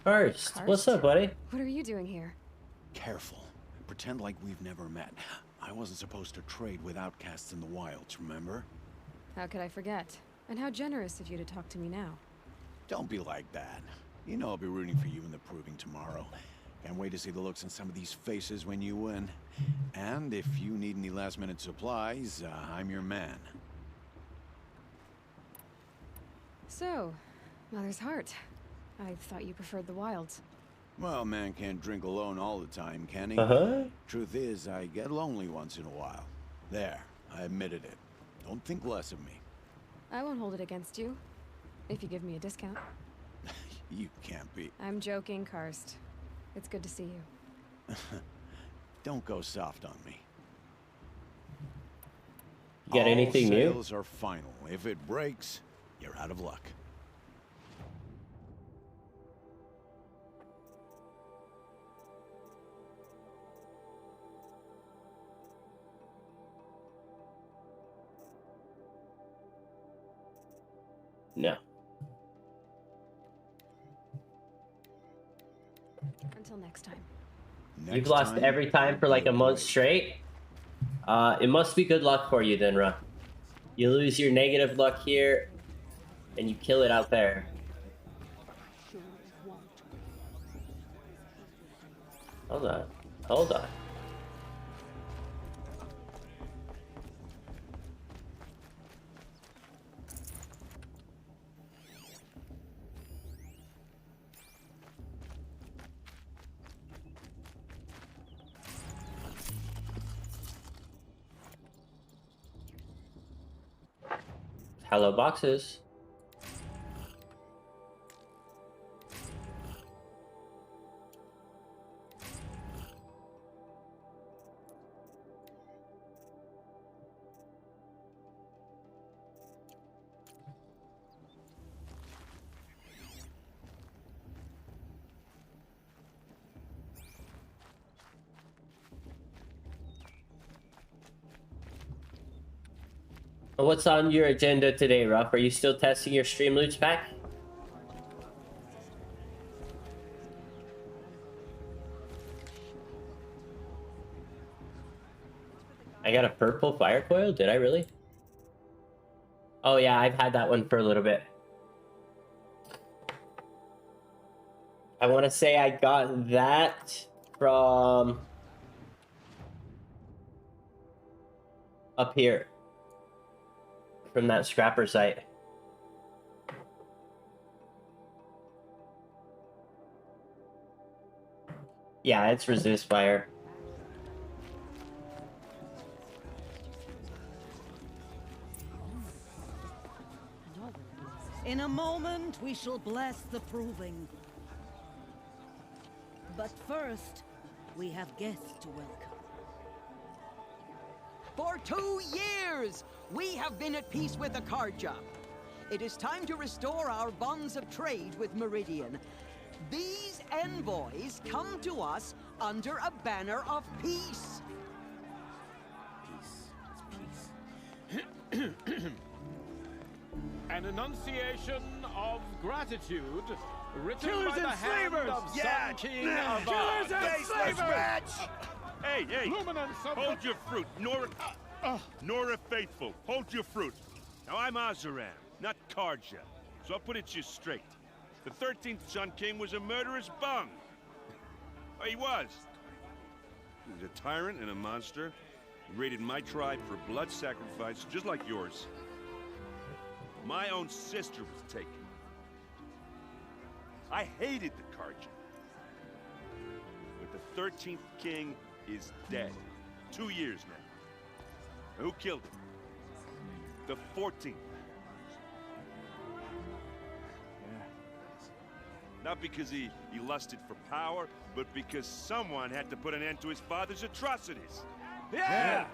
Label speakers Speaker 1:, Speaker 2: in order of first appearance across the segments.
Speaker 1: First, what's up, buddy?
Speaker 2: What are you doing here?
Speaker 3: Careful. Pretend like we've never met. I wasn't supposed to trade with outcasts in the wilds, remember?
Speaker 2: How could I forget? And how generous of you to talk to me now.
Speaker 3: Don't be like that. You know I'll be rooting for you in the proving tomorrow. Can't wait to see the looks on some of these faces when you win. And if you need any last-minute supplies, I'm your man.
Speaker 2: So, Mother's Heart. I thought you preferred the wilds.
Speaker 3: Well, man can't drink alone all the time, can he? Truth is, I get lonely once in a while. There, I admitted it. Don't think less of me.
Speaker 2: I won't hold it against you. If you give me a discount.
Speaker 3: You can't be.
Speaker 2: I'm joking, Karst. It's good to see you.
Speaker 3: Don't go soft on me.
Speaker 1: You got anything new?
Speaker 3: All sales are final. If it breaks, you're out of luck.
Speaker 1: No.
Speaker 2: Until next time.
Speaker 1: You've lost every time for like a month straight? It must be good luck for you then, Ruh. You lose your negative luck here, and you kill it out there. Hold on. Hold on. Hello, boxes. What's on your agenda today, Ruff? Are you still testing your stream loots pack? I got a purple fire coil? Did I really? Oh yeah, I've had that one for a little bit. I want to say I got that from up here. From that scrapper site. Yeah, it's resist fire.
Speaker 4: In a moment, we shall bless the proving. But first, we have guests to welcome.
Speaker 5: For 2 years, we have been at peace with the Carja. It is time to restore our bonds of trade with Meridian. These envoys come to us under a banner of peace.
Speaker 6: An enunciation of gratitude written
Speaker 7: Killers
Speaker 6: by the
Speaker 7: and
Speaker 6: hand
Speaker 7: slavers!
Speaker 6: of
Speaker 7: Yeah!
Speaker 6: Sun King of
Speaker 7: Killers and slavers!
Speaker 8: Hey!
Speaker 6: Luminance of
Speaker 8: Hold your fruit, Nora Faithful. Hold your fruit. Now I'm Azaran, not Carja, so I'll put it to you straight. The 13th Sun King was a murderous bung. Oh, he was. He was a tyrant and a monster. He raided my tribe for blood sacrifice, just like yours. My own sister was taken. I hated the Carja. But the 13th King is dead. 2 years now. Who killed him? The 14th. Not because he lusted for power, but because someone had to put an end to his father's atrocities.
Speaker 7: Yeah!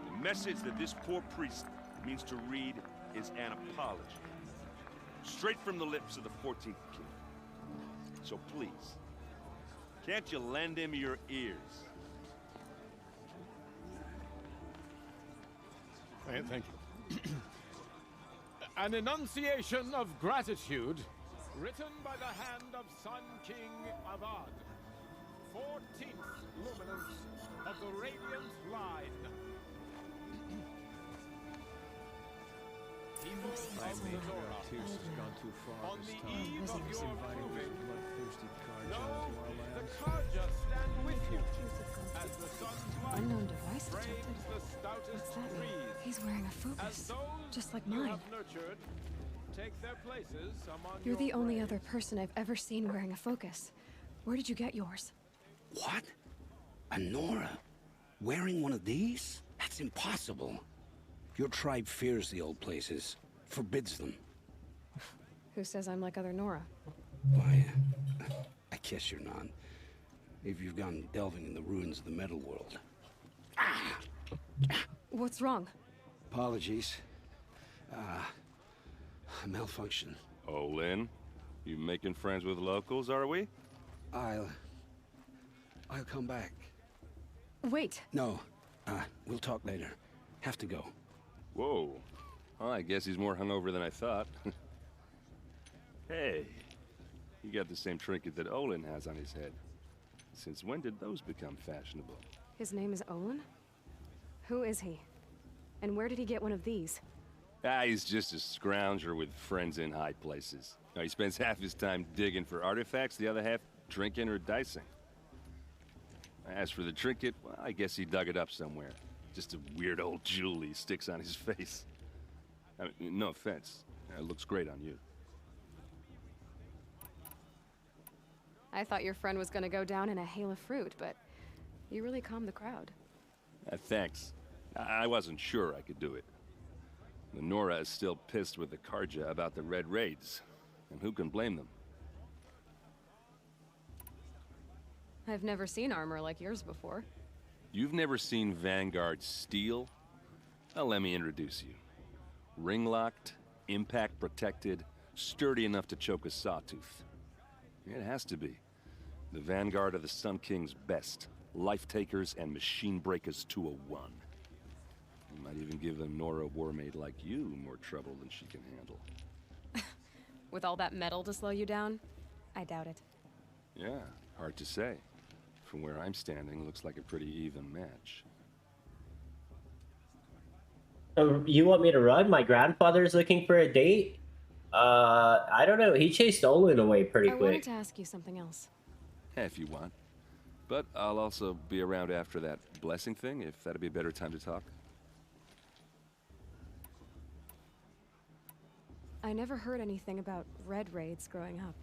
Speaker 8: The message that this poor priest means to read is an apology. Straight from the lips of the 14th King. So please, can't you lend him your ears?
Speaker 6: Thank you. An enunciation of gratitude Written by the hand of Sun King Avad, 14th luminance of the Radiant Line. People of Nora,
Speaker 9: Tyr's has gone too far
Speaker 6: on
Speaker 9: this
Speaker 6: the
Speaker 9: time.
Speaker 6: eve of
Speaker 9: He's
Speaker 6: your
Speaker 9: inviting these
Speaker 6: proving,
Speaker 9: bloodthirsty Karja
Speaker 6: know
Speaker 9: into our
Speaker 6: the
Speaker 9: lands.
Speaker 6: Karja stand with you as the sun's light
Speaker 2: Unknown device detected.
Speaker 6: frames the
Speaker 2: What's
Speaker 6: stoutest
Speaker 2: that mean?
Speaker 6: trees.
Speaker 2: He's wearing a
Speaker 6: As
Speaker 2: focus,
Speaker 6: those
Speaker 2: just like
Speaker 6: you
Speaker 2: mine.
Speaker 6: have nurtured take their places among
Speaker 2: You're
Speaker 6: your
Speaker 2: the only
Speaker 6: graves.
Speaker 2: other person I've ever seen wearing a focus. Where did you get yours?
Speaker 10: What? A Nora? Wearing one of these? That's impossible. Your tribe fears the old places, forbids them.
Speaker 2: Who says I'm like other Nora?
Speaker 10: Why, I guess you're not. If you've gone delving in the ruins of the metal world.
Speaker 2: What's wrong?
Speaker 10: Apologies. A malfunction.
Speaker 8: Oh, Lynn, you making friends with locals, are we?
Speaker 10: I'll come back.
Speaker 2: Wait.
Speaker 10: No, we'll talk later. Have to go.
Speaker 8: Whoa. Well, I guess he's more hungover than I thought. Hey, you got the same trinket that Olin has on his head. Since when did those become fashionable?
Speaker 2: His name is Olin? Who is he? And where did he get one of these?
Speaker 8: He's just a scrounger with friends in high places. Now, he spends half his time digging for artifacts, the other half drinking or dicing. As for the trinket, well, I guess he dug it up somewhere. Just a weird old jewel he sticks on his face. I mean, no offense. It looks great on you.
Speaker 2: I thought your friend was gonna go down in a hail of fruit, but you really calmed the crowd.
Speaker 8: Thanks. I wasn't sure I could do it. The Nora is still pissed with the Karja about the Red Raids. And who can blame them?
Speaker 2: I've never seen armor like yours before.
Speaker 8: You've never seen Vanguard steel? Well, let me introduce you. Ring-locked, impact-protected, sturdy enough to choke a sawtooth. It has to be. The Vanguard of the Sun King's best. Life-takers and machine breakers to a one. You might even give a Nora warmaid like you more trouble than she can handle.
Speaker 2: With all that metal to slow you down? I doubt it.
Speaker 8: Yeah, hard to say. From where I'm standing, looks like a pretty even match.
Speaker 1: So you want me to run? My grandfather's looking for a date? I don't know. He chased Olin away pretty
Speaker 2: I wanted
Speaker 1: quick.
Speaker 2: to ask you something else.
Speaker 8: If you want. But I'll also be around after that blessing thing, if that'd be a better time to talk.
Speaker 2: I never heard anything about red raids growing up.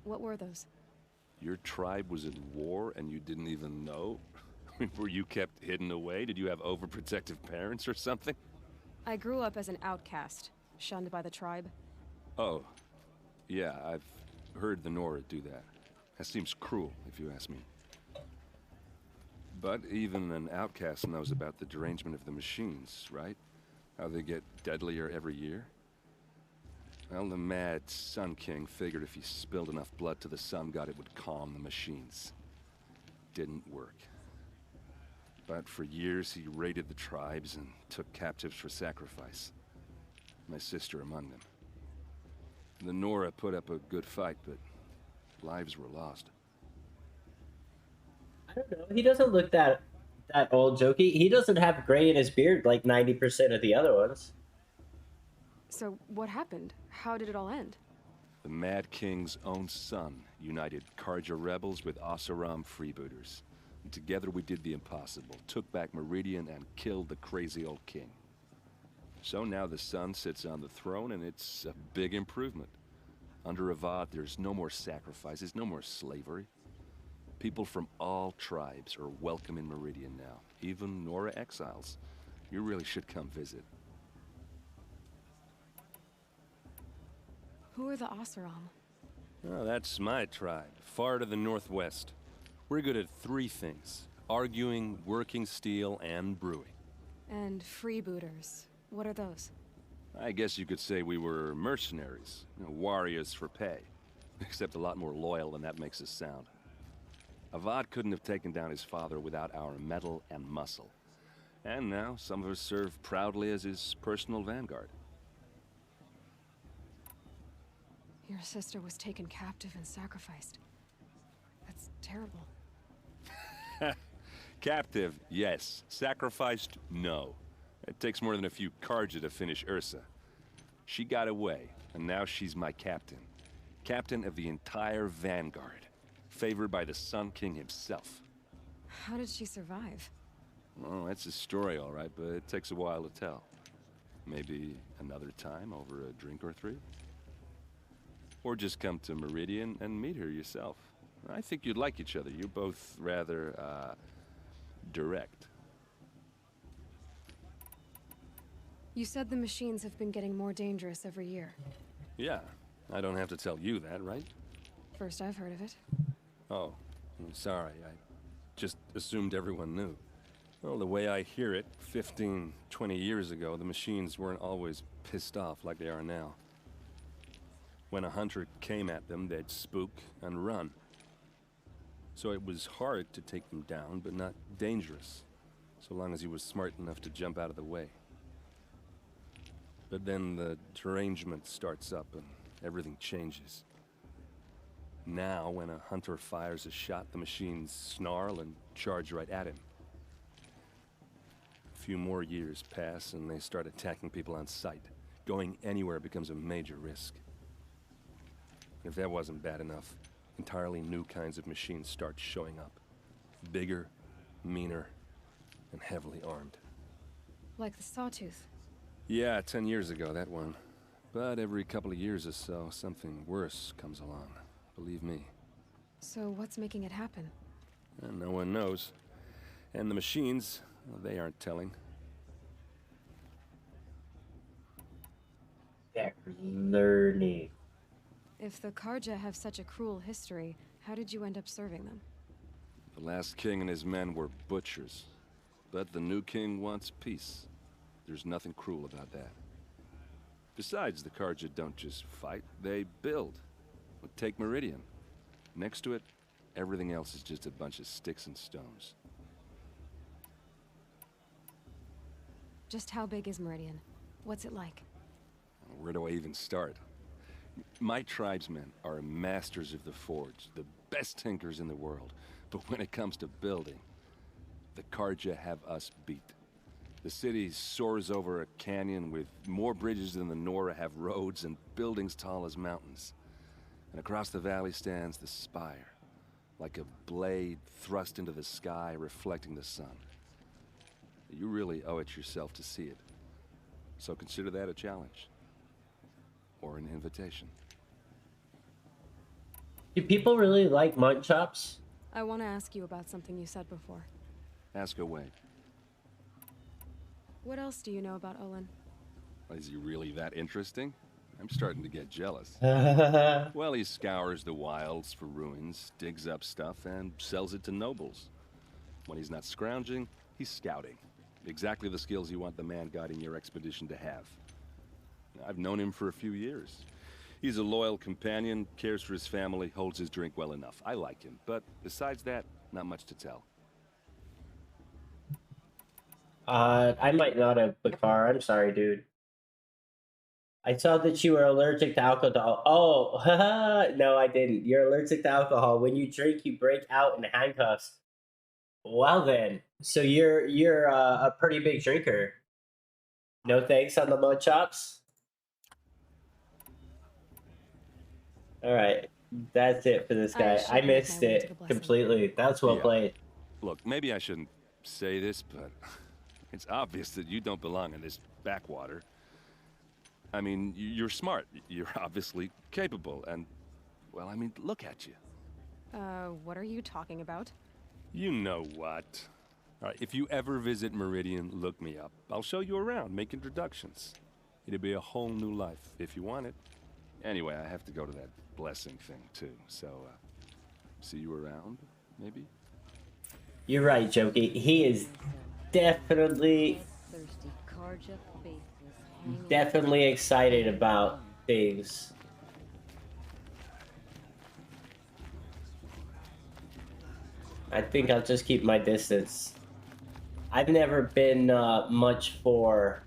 Speaker 2: What were those?
Speaker 8: Your tribe was at war and you didn't even know? I mean, were you kept hidden away? Did you have overprotective parents or something?
Speaker 2: I grew up as an outcast, shunned by the tribe.
Speaker 8: Oh, yeah, I've heard the Nora do that. That seems cruel, if you ask me. But even an outcast knows about the derangement of the machines, right? How they get deadlier every year? Well, the mad Sun King figured if he spilled enough blood to the Sun God, it would calm the machines. Didn't work. But for years, he raided the tribes and took captives for sacrifice. My sister among them. The Nora put up a good fight, but lives were lost.
Speaker 1: I don't know. He doesn't look that old, Jokey. He doesn't have gray in his beard like 90% of the other ones.
Speaker 2: So what happened? How did it all end?
Speaker 8: The Mad King's own son united Karja rebels with Oseram freebooters. And together we did the impossible, took back Meridian and killed the crazy old king. So now the Sun sits on the throne and it's a big improvement. Under Avad, there's no more sacrifices, no more slavery. People from all tribes are welcome in Meridian now, even Nora exiles. You really should come visit.
Speaker 2: Who are the Oseram?
Speaker 8: Oh, that's my tribe, far to the northwest. We're good at three things: arguing, working steel, and brewing.
Speaker 2: And freebooters. What are those?
Speaker 8: I guess you could say we were mercenaries, warriors for pay. Except a lot more loyal than that makes us sound. Avad couldn't have taken down his father without our metal and muscle. And now, some of us serve proudly as his personal vanguard.
Speaker 2: Your sister was taken captive and sacrificed. That's terrible.
Speaker 11: Captive, yes. Sacrificed, no. It takes more than a few Carja to finish Ursa. She got away, and now she's my captain. Captain of the entire Vanguard. Favored by the Sun King himself.
Speaker 2: How did she survive?
Speaker 11: Well, that's a story, all right, but it takes a while to tell. Maybe another time over a drink or three? Or just come to Meridian and meet her yourself. I think you'd like each other. You're both rather, direct.
Speaker 2: You said the machines have been getting more dangerous every year.
Speaker 11: Yeah, I don't have to tell you that, right?
Speaker 2: First I've heard of it.
Speaker 11: Oh, I'm sorry. I just assumed everyone knew. Well, the way I hear it, 15, 20 years ago, the machines weren't always pissed off like they are now. When a hunter came at them, they'd spook and run. So it was hard to take them down, but not dangerous, so long as he was smart enough to jump out of the way. But then the derangement starts up and everything changes. Now, when a hunter fires a shot, the machines snarl and charge right at him. A few more years pass and they start attacking people on sight. Going anywhere becomes a major risk. If that wasn't bad enough, entirely new kinds of machines start showing up. Bigger, meaner, and heavily armed.
Speaker 2: Like the Sawtooth.
Speaker 11: Yeah, 10 years ago, that one. But every couple of years or so, something worse comes along. Believe me.
Speaker 2: So what's making it happen?
Speaker 11: And no one knows. And the machines, well, they aren't telling.
Speaker 1: They're learning.
Speaker 2: If the Carja have such a cruel history, how did you end up serving them?
Speaker 11: The last king and his men were butchers. But the new king wants peace. There's nothing cruel about that. Besides, the Carja don't just fight, they build. Take Meridian. Next to it, everything else is just a bunch of sticks and stones.
Speaker 2: Just how big is Meridian? What's it like?
Speaker 11: Where do I even start? My tribesmen are masters of the forge, the best tinkers in the world. But when it comes to building, the Carja have us beat. The city soars over a canyon with more bridges than the Nora have roads and buildings tall as mountains. And across the valley stands the spire, like a blade thrust into the sky reflecting the sun. You really owe it yourself to see it. So consider that a challenge. Or an invitation.
Speaker 1: Do people really like mutton chops?
Speaker 2: I want to ask you about something you said before.
Speaker 11: Ask away.
Speaker 2: What else do you know about Olin?
Speaker 11: Is he really that interesting? I'm starting to get jealous. Well, he scours the wilds for ruins, digs up stuff, and sells it to nobles. When he's not scrounging, he's scouting. Exactly the skills you want the man guiding your expedition to have. I've known him for a few years. He's a loyal companion, cares for his family, holds his drink well enough. I like him, but besides that, not much to tell.
Speaker 1: I might not have, Bakar. I'm sorry, dude. I saw that you were allergic to alcohol. Oh, haha. No, I didn't. You're allergic to alcohol. When you drink, you break out in handcuffs. Well then, so you're a pretty big drinker. No thanks on the mud chops. All right, that's it for this guy. I missed it completely. That's well played.
Speaker 11: Look, maybe I shouldn't say this, but it's obvious that you don't belong in this backwater. I mean, you're smart. You're obviously capable, and, well, I mean, look at you.
Speaker 2: What are you talking about?
Speaker 11: You know what. All right, if you ever visit Meridian, look me up. I'll show you around, make introductions. It'll be a whole new life, if you want it. Anyway, I have to go to that blessing thing, too, so, see you around, maybe?
Speaker 1: You're right, Jokey. He is definitely excited about things. I think I'll just keep my distance. I've never been much for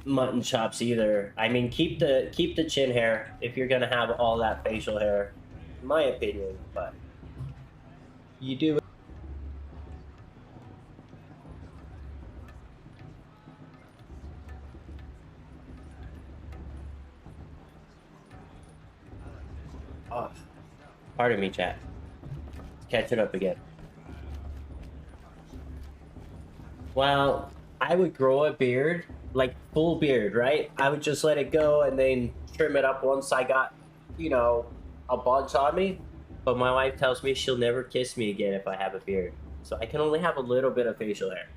Speaker 1: mutton chops either. I mean, keep the chin hair if you're gonna have all that facial hair, in my opinion. But you do. Oh, pardon me, chat. Catch it up again. Well, I would grow a beard, like full beard, right? I would just let it go and then trim it up once I got, you know, a bunch on me. But my wife tells me she'll never kiss me again if I have a beard. So I can only have a little bit of facial hair.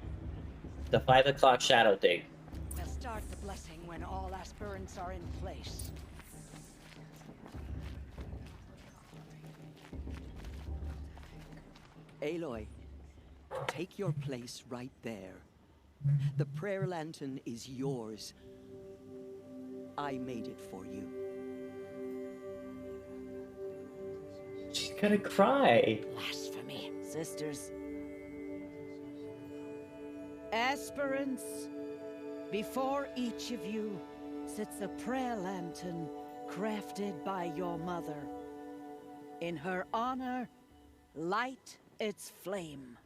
Speaker 1: The 5 o'clock shadow thing.
Speaker 4: We'll start the blessing when all aspirants are in place.
Speaker 5: Aloy, take your place right there. The prayer lantern is yours. I made it for you.
Speaker 1: She's gonna cry.
Speaker 4: Blasphemy, sisters. Aspirants, before each of you sits a prayer lantern crafted by your mother. In her honor, light its flame.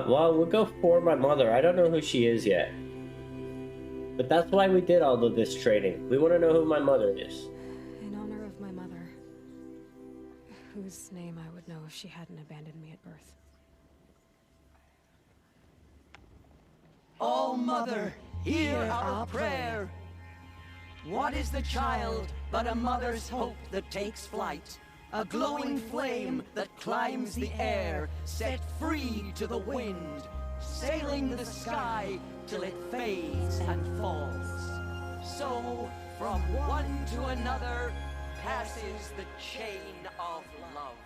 Speaker 1: Well, we'll go for my mother. I don't know who she is yet. But that's why we did all of this training. We want to know who my mother is.
Speaker 2: In honor of my mother, whose name I would know if she hadn't abandoned me at birth.
Speaker 5: Oh, Mother, hear our prayer. What is the child but a mother's hope that takes flight? A glowing flame that climbs the air, set free to the wind, sailing the sky till it fades and falls. So, from one to another, passes the chain of love.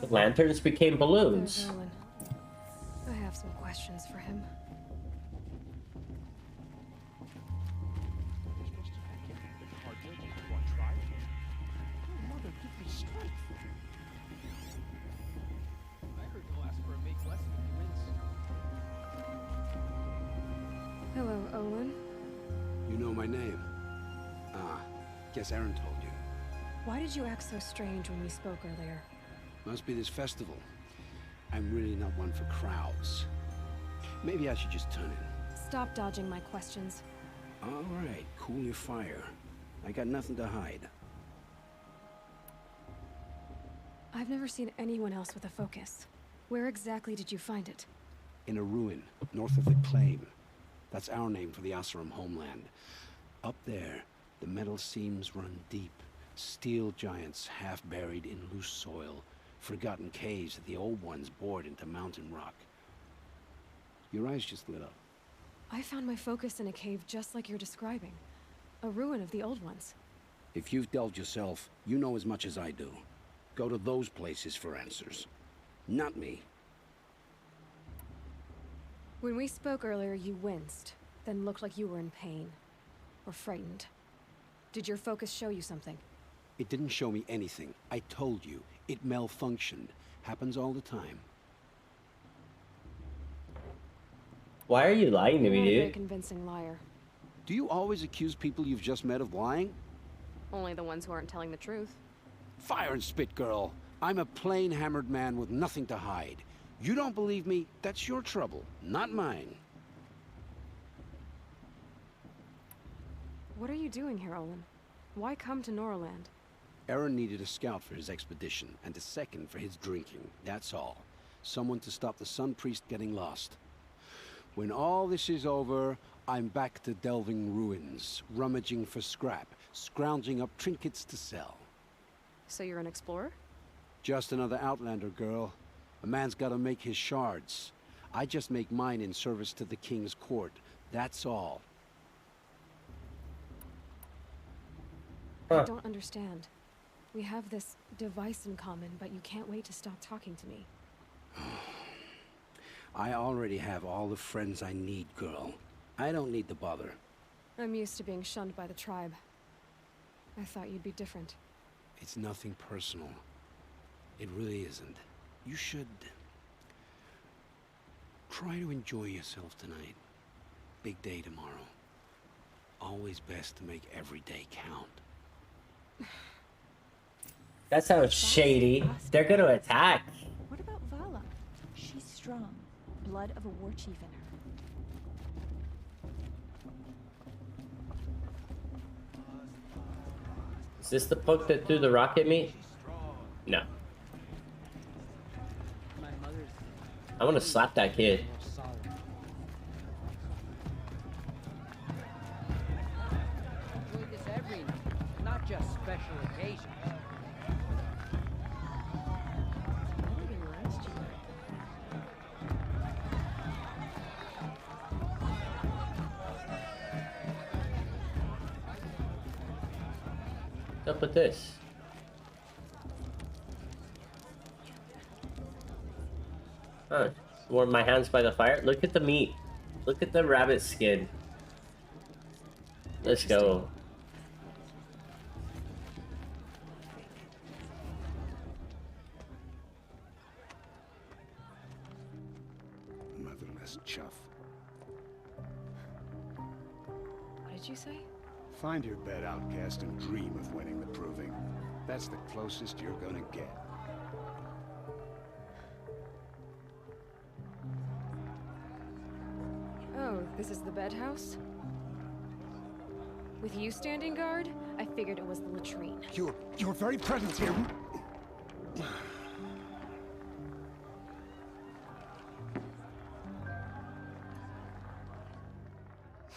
Speaker 1: The lanterns became balloons.
Speaker 2: There's Owen. I have some questions for him. Hello, Owen.
Speaker 10: You know my name? Ah, guess Aaron told you.
Speaker 2: Why did you act so strange when we spoke earlier?
Speaker 10: Must be this festival. I'm really not one for crowds. Maybe I should just turn in.
Speaker 2: Stop dodging my questions.
Speaker 10: All right, cool your fire. I got nothing to hide.
Speaker 2: I've never seen anyone else with a focus. Where exactly did you find it?
Speaker 10: In a ruin, north of the Claim. That's our name for the Oseram homeland. Up there, the metal seams run deep. Steel giants half buried in loose soil. Forgotten caves that the old ones bored into mountain rock. Your eyes just lit up.
Speaker 2: I found my focus in a cave just like you're describing. A ruin of the old ones.
Speaker 10: If you've delved yourself, you know as much as I do. Go to those places for answers. Not me.
Speaker 2: When we spoke earlier, you winced, then looked like you were in pain. Or frightened. Did your focus show you something?
Speaker 10: It didn't show me anything. I told you. It malfunctioned. Happens all the time.
Speaker 1: Why are you lying to me,
Speaker 2: Not a very
Speaker 1: dude?
Speaker 2: convincing liar.
Speaker 10: Do you always accuse people you've just met of lying?
Speaker 2: Only the ones who aren't telling the truth.
Speaker 10: Fire and spit, girl. I'm a plain hammered man with nothing to hide. You don't believe me, that's your trouble, not mine.
Speaker 2: What are you doing here, Olin? Why come to Noraland?
Speaker 10: Aaron needed a scout for his expedition, and a second for his drinking, that's all. Someone to stop the Sun Priest getting lost. When all this is over, I'm back to delving ruins, rummaging for scrap, scrounging up trinkets to sell.
Speaker 2: So you're an explorer?
Speaker 10: Just another Outlander, girl. A man's gotta make his shards. I just make mine in service to the King's court, that's all.
Speaker 2: I don't understand. We have this device in common, but you can't wait to stop talking to me.
Speaker 10: I already have all the friends I need, girl. I don't need the bother.
Speaker 2: I'm used to being shunned by the tribe. I thought you'd be different.
Speaker 10: It's nothing personal. It really isn't. You should... try to enjoy yourself tonight. Big day tomorrow. Always best to make every day count.
Speaker 1: That sounds shady. They're gonna attack.
Speaker 12: What about Vala? She's strong. Blood of a war chief in her.
Speaker 1: Is this the poke that threw the rock at me? No. I want to slap that kid.
Speaker 5: Do this every night, not just special occasions.
Speaker 1: What's up with this? Huh. Warm my hands by the fire. Look at the meat. Look at the rabbit skin. Let's go.
Speaker 10: Motherless chuff.
Speaker 2: What did you say?
Speaker 10: Find your bed, outcast, and dream of winning the proving. That's the closest you're gonna get.
Speaker 2: Oh, this is the bed house? With you standing guard, I figured it was the latrine.
Speaker 10: Your very presence here...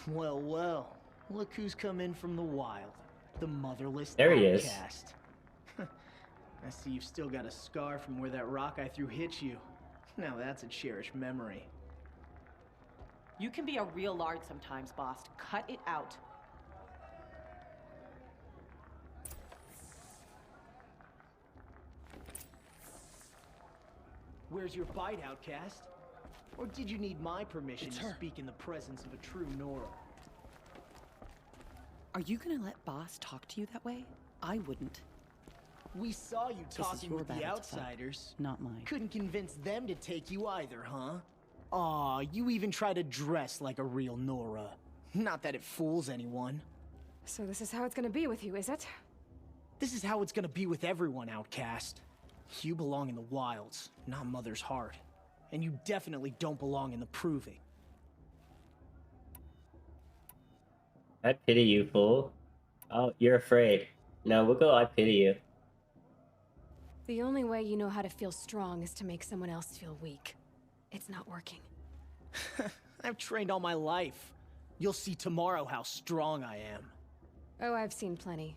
Speaker 13: Well, well. Look who's come in from the wild. The motherless
Speaker 1: There he is.
Speaker 13: outcast. I see you've still got a scar from where that rock I threw hit you. Now that's a cherished memory.
Speaker 14: You can be a real lard sometimes, boss. Cut it out.
Speaker 13: Where's your bite, outcast? Or did you need my permission to speak in the presence of a true Nora?
Speaker 14: Are you gonna let boss talk to you that way? I wouldn't.
Speaker 13: We saw you
Speaker 14: This is
Speaker 13: talking
Speaker 14: your
Speaker 13: with the
Speaker 14: battle to fight,
Speaker 13: outsiders.
Speaker 14: not mine.
Speaker 13: Couldn't convince them to take you either, huh? Aw, you even try to dress like a real Nora. Not that it fools anyone.
Speaker 2: So this is how it's gonna be with you, is it?
Speaker 13: This is how it's gonna be with everyone, outcast. You belong in the wilds, not Mother's Heart. And you definitely don't belong in the proving.
Speaker 1: I pity you, fool. Oh, you're afraid. No, we'll go, I pity you.
Speaker 2: The only way you know how to feel strong is to make someone else feel weak. It's not working.
Speaker 13: I've trained all my life. You'll see tomorrow how strong I am.
Speaker 2: Oh, I've seen plenty.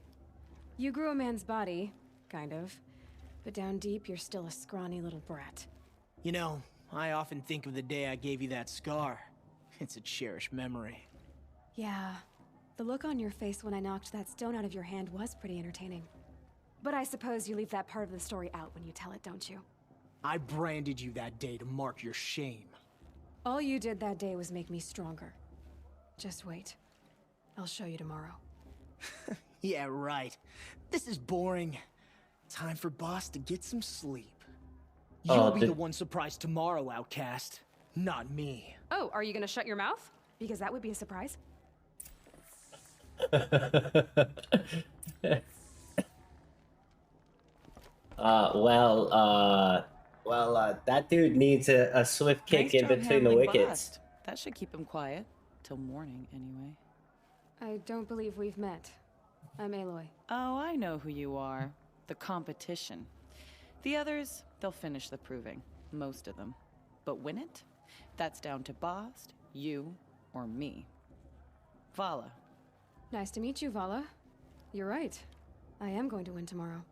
Speaker 2: You grew a man's body, kind of. But down deep, you're still a scrawny little brat.
Speaker 13: You know, I often think of the day I gave you that scar. It's a cherished memory.
Speaker 2: Yeah. The look on your face when I knocked that stone out of your hand was pretty entertaining. But I suppose you leave that part of the story out when you tell it, don't you?
Speaker 13: I branded you that day to mark your shame.
Speaker 2: All you did that day was make me stronger. Just wait. I'll show you tomorrow.
Speaker 13: Yeah, right. This is boring. Time for boss to get some sleep. You'll be the one surprised tomorrow, outcast. Not me.
Speaker 2: Oh, are you gonna shut your mouth? Because that would be a surprise.
Speaker 1: That dude needs a swift kick
Speaker 14: Nice
Speaker 1: in
Speaker 14: job
Speaker 1: between the
Speaker 14: handling
Speaker 1: wickets.
Speaker 14: Bast. That should keep him quiet. Till morning, anyway.
Speaker 2: I don't believe we've met. I'm Aloy.
Speaker 14: Oh, I know who you are. The competition. The others, they'll finish the proving. Most of them. But win it? That's down to Bast, you, or me. Vala.
Speaker 2: Nice to meet you, Vala. You're right. I am going to win tomorrow.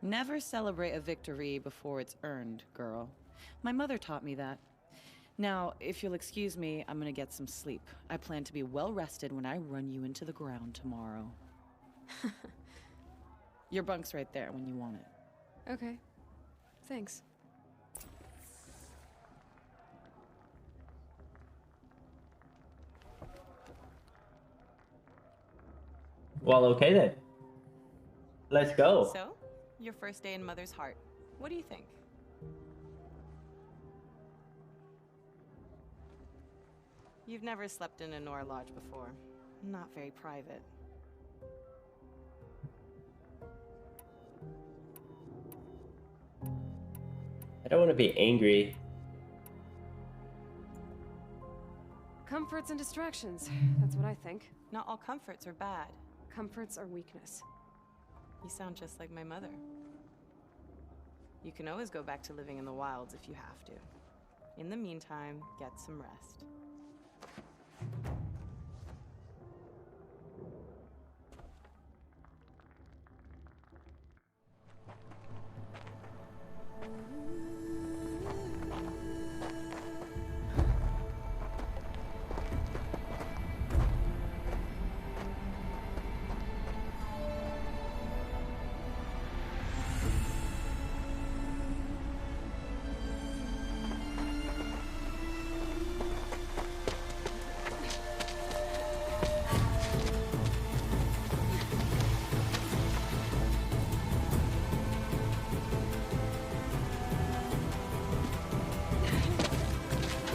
Speaker 14: Never celebrate a victory before it's earned, girl. My mother taught me that. Now, if you'll excuse me, I'm gonna get some sleep. I plan to be well rested when I run you into the ground tomorrow. Your bunk's right there when you want it.
Speaker 2: Okay. Thanks.
Speaker 1: Well, okay then. Let's go.
Speaker 14: So, your first day in Mother's Heart. What do you think? You've never slept in a Nora Lodge before. Not very private.
Speaker 1: I don't want to be angry.
Speaker 2: Comforts and distractions. That's what I think.
Speaker 14: Not all comforts are bad.
Speaker 2: Comforts are weakness.
Speaker 14: You sound just like my mother. You can always go back to living in the wilds if you have to. In the meantime, get some rest.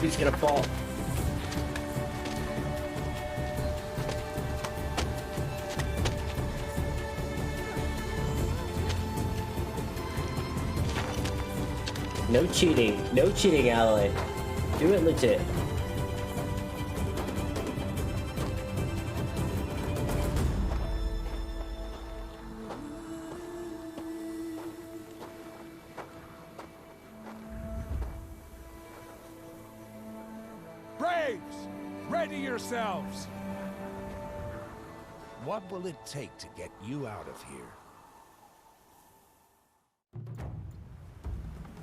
Speaker 1: He's gonna fall. No cheating. No cheating, Aloy. Do it legit.
Speaker 7: Braves, ready yourselves. What will it take to get you out of here?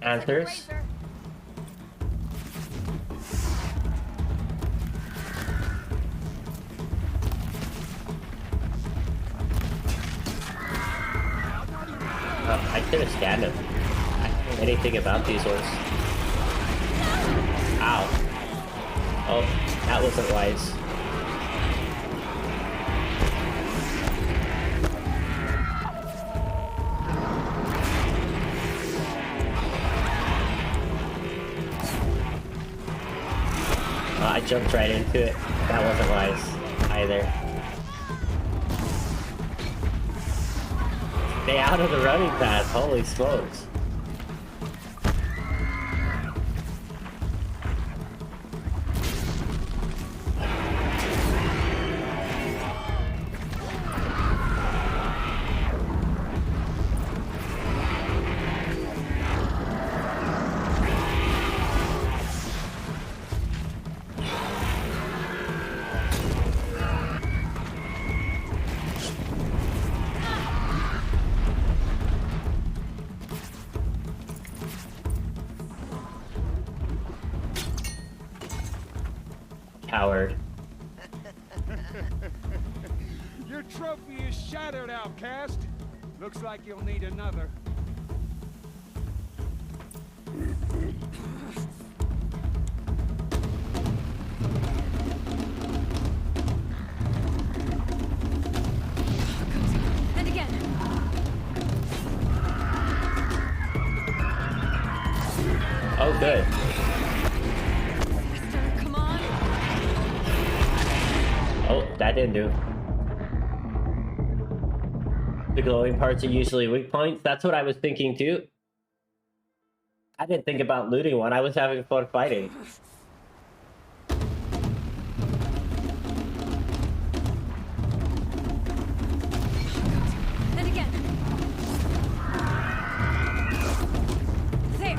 Speaker 1: Answers. I could have scanned him. I don't know anything about these ones. Ow. Oh, that wasn't wise. I jumped right into it. That wasn't wise either. Stay out of the running path, holy smokes. Coward.
Speaker 6: Your trophy is shattered, outcast. Looks like you'll need another.
Speaker 2: And again.
Speaker 1: Oh, good.
Speaker 2: Come on.
Speaker 1: Oh, that didn't do. The glowing parts are usually weak points. That's what I was thinking too. I didn't think about looting one. I was having fun fighting.
Speaker 2: And again. There.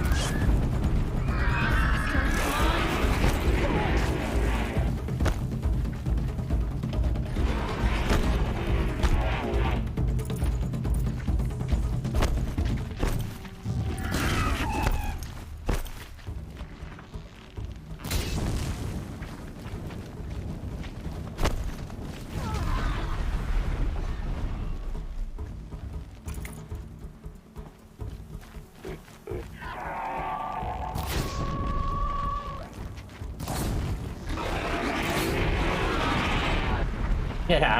Speaker 1: Get out